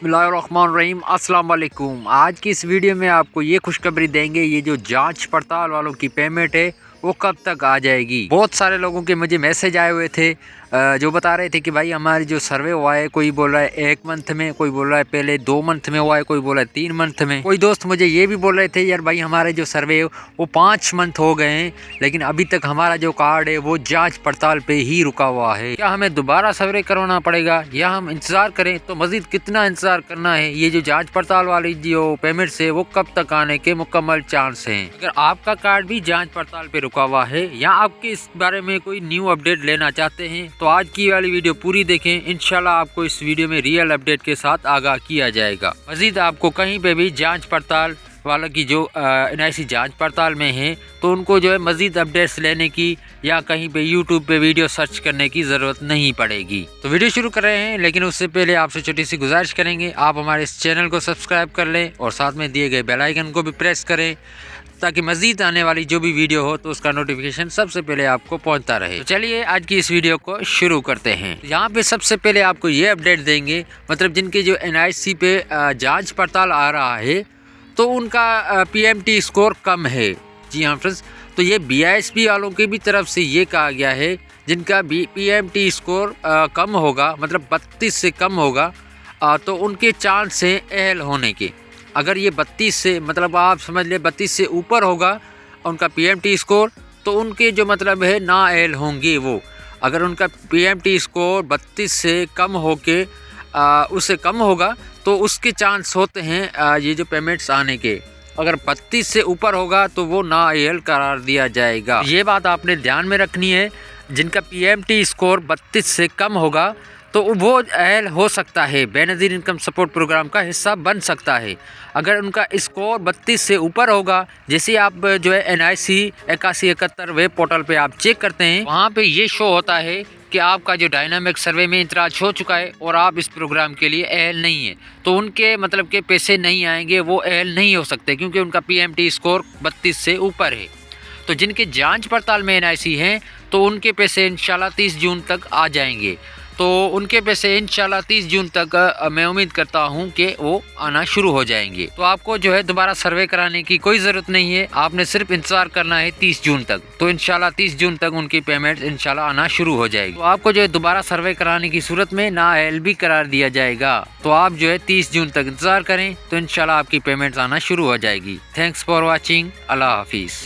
बिस्मिल्लाहिर्रहमानिर्रहीम अस्सलाम वालेकुम। आज की इस वीडियो में आपको ये खुशखबरी देंगे, ये जो जांच पड़ताल वालों की पेमेंट है वो कब तक आ जाएगी। बहुत सारे लोगों के मुझे मैसेज आए हुए थे जो बता रहे थे कि भाई हमारी जो सर्वे हुआ है, कोई बोल रहा है 1 मंथ में, कोई बोल रहा है पहले 2 मंथ में हुआ है, कोई बोल रहा है 3 मंथ में। कोई दोस्त मुझे ये भी बोल रहे थे यार भाई हमारे जो सर्वे है वो 5 मंथ हो गए हैं, लेकिन अभी तक हमारा जो कार्ड है वो जांच पड़ताल पे ही रुका हुआ है। क्या हमें दोबारा सर्वे करवाना पड़ेगा या हम इंतजार करें? तो मजीद कितना इंतजार करना है? ये जो जांच पड़ताल वाली जो पेमेंट्स है वो कब तक आने के मुकम्मल चांस हैं? अगर आपका कार्ड भी जांच पड़ताल पे रुका हुआ है या आपके इस बारे में कोई न्यू अपडेट लेना चाहते हैं तो आज की वाली वीडियो पूरी देखें। इंशाल्लाह आपको इस वीडियो में रियल अपडेट के साथ आगाह किया जाएगा। मजीद आपको कहीं पे भी जांच पड़ताल वाला की जो NIC जांच पड़ताल में है तो उनको जो है मजीद अपडेट्स लेने की या कहीं पे यूट्यूब पे वीडियो सर्च करने की ज़रूरत नहीं पड़ेगी। तो वीडियो शुरू कर रहे हैं, लेकिन उससे पहले आपसे छोटी सी गुजारिश करेंगे, आप हमारे इस चैनल को सब्सक्राइब कर लें और साथ में दिए गए बेल आइकन को भी प्रेस करें ताकि मजीद आने वाली जो भी वीडियो हो तो उसका नोटिफिकेशन सबसे पहले आपको पहुंचता रहे। तो चलिए आज की इस वीडियो को शुरू करते हैं। यहाँ पे सबसे पहले आपको ये अपडेट देंगे, मतलब जिनके जो NIC पे जांच पड़ताल आ रहा है तो उनका PMT स्कोर कम है। जी हाँ फ्रेंड्स, तो ये BISP वालों की भी तरफ से ये कहा गया है जिनका PMT स्कोर कम होगा, मतलब 32 से कम होगा तो उनके चांस हैं अहल होने के। अगर ये 32 से, मतलब आप समझ ले 32 से ऊपर होगा उनका PMT स्कोर तो उनके जो मतलब है ना अहल होंगे वो। अगर उनका PMT स्कोर 32 से कम होके उससे कम होगा तो उसके चांस होते हैं ये जो पेमेंट्स आने के। अगर 32 से ऊपर होगा तो वो नाअहल करार दिया जाएगा। ये बात आपने ध्यान में रखनी है, जिनका PMT स्कोर 32 से कम होगा तो वो अहल हो सकता है, बेनज़ीर इनकम सपोर्ट प्रोग्राम का हिस्सा बन सकता है। अगर उनका स्कोर 32 से ऊपर होगा, जैसे आप जो है NIC 8171 वेब पोर्टल पे आप चेक करते हैं, वहाँ पे ये शो होता है कि आपका जो डायनामिक सर्वे में इंतराज हो चुका है और आप इस प्रोग्राम के लिए अहल नहीं है, तो उनके मतलब के पैसे नहीं आएंगे, वो अहल नहीं हो सकते क्योंकि उनका PMT स्कोर 32 से ऊपर है। तो जिनके जांच पड़ताल में NIC हैं तो उनके पैसे इंशाल्लाह 30 जून तक आ जाएंगे। तो उनके पैसे इंशाल्लाह 30 जून तक मैं उम्मीद करता हूं कि वो आना शुरू हो जाएंगे। तो आपको जो है दोबारा सर्वे कराने की कोई ज़रूरत नहीं है, आपने सिर्फ इंतज़ार करना है 30 जून तक। तो इंशाल्लाह 30 जून तक उनकी पेमेंट इंशाल्लाह आना शुरू हो जाएगी। तो आपको जो है दोबारा सर्वे कराने की सूरत में नाअहल भी करार दिया जाएगा। तो आप जो है 30 जून तक इंतज़ार करें तो इंशाल्लाह आपकी पेमेंट आना शुरू हो जाएगी। Thanks for watching. अल्लाह हाफिज़।